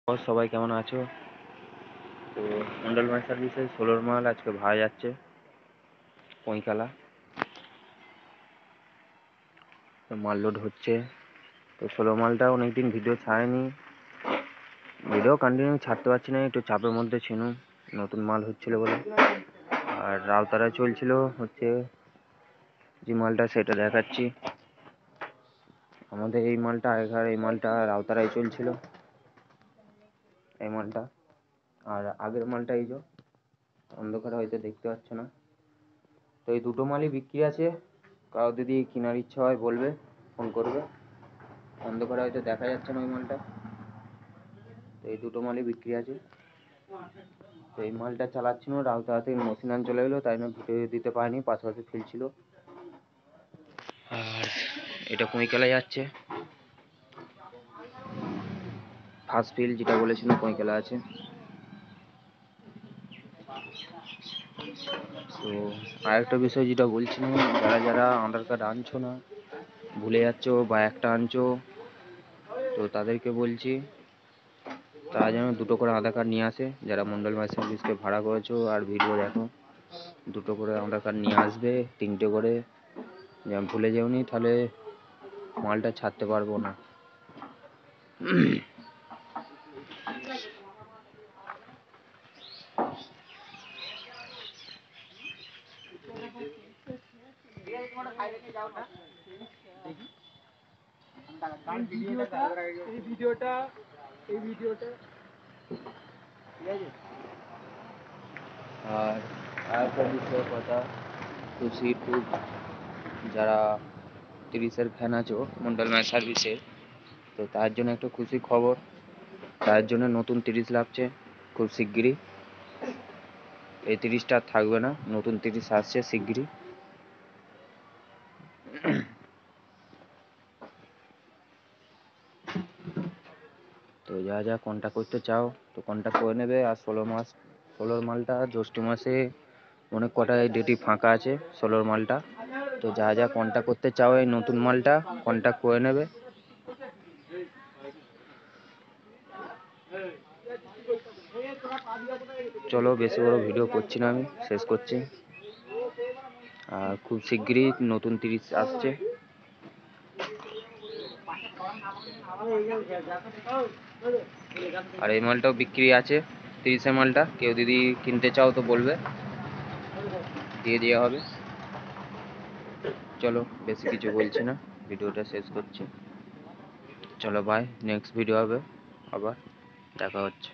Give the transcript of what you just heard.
সবাই কেমন আছো? তো মন্ডল মাছ সার্ভিসের 16 মাল আজকে ভাড়া যাচ্ছে পঁইকালা। তো মাল লোড হচ্ছে। তো 16 মালটা অনেকদিন ভিডিও ছাড়েনি, ভিডিও কন্টিনিউ ছাড়তে পারছি না, একটু চাপের মধ্যে ছিল, নতুন মাল হচ্ছিল বলে। আর রাউতারায় চলছিল হচ্ছে যে মালটা সেটা দেখাচ্ছি। আমাদের এই মালটা আগেকার এই মালটা রাউতারায় চলছিল এই মালটা। আর আগের মালটা এই যে অন্ধকারে হয়তো দেখতে পাচ্ছ না। তো এই দুটো মালই বিক্রি আছে, কারো যদি কেনার ইচ্ছা হয় বলবে, ফোন করবে। অন্ধকারে হয়তো দেখা যাচ্ছে না ওই মালটা। তো এই দুটো মালই বিক্রি আছে। তো এই মালটা চালাচ্ছিল, রাউতারা থেকে মসিনান চলে গেলো, তাই জন্য ভিডিও দিতে পারিনি, পাশাপাশি ফেলছিল। আর এটা কুঁইকালা যাচ্ছে, ফার্স্ট ফিল যেটা বলেছিল কুঁইকালা আছে। তো আরেকটা বিষয় যেটা বলছিলাম, যারা যারা আধার কার্ড আনছো না, ভুলে যাচ্ছ বা একটা আনছো, তো তাদেরকে বলছি তারা যেন দুটো করে আধার কার্ড নিয়ে আসে। যারা মন্ডল মাছ সার্ভিসকে ভাড়া করেছো আর ভিডিও দেখো, দুটো করে আধার কার্ড নিয়ে আসবে, 3টে করে। যেমন ভুলে যেওনি, তাহলে মালটা ছাড়তে পারবো না। আর আরেকটা বিষয়ের কথা, খুশি খুব, যারা 30-এর ফ্যান আছো মন্ডল মাছ সার্ভিসের, তো তার জন্য একটা খুশি খবর। তার জন্য নতুন 30 লাগছে খুব শিগগিরই। এই 30টা থাকবে না, নতুন 30 আসছে শিগগিরই। তো যা যা কন্ট্যাক্ট করতে চাও তো কন্ট্যাক্ট করে নেবে। আর 16 মালটা জ্যৈষ্ঠ মাসে অনেক কটা ডেটই ফাঁকা আছে 16 মালটা। তো যা যা কন্ট্যাক্ট করতে চাও এই নতুন মালটা কন্ট্যাক্ট করে নেবে। চলো, বেশি বড় ভিডিও করছি না, আমি শেষ করছি। আর খুব শিগগিরই নতুন 30 আসছে। আর এই মালটাও বিক্রি আছে, 30-এর মালটা। কেউ যদি কিনতে চাও তো বলবে, দিয়ে দেওয়া হবে। চলো, বেশি কিছু বলছি না, ভিডিওটা শেষ করছি। চলো বাই, নেক্সট ভিডিও হবে, আবার দেখা হচ্ছে।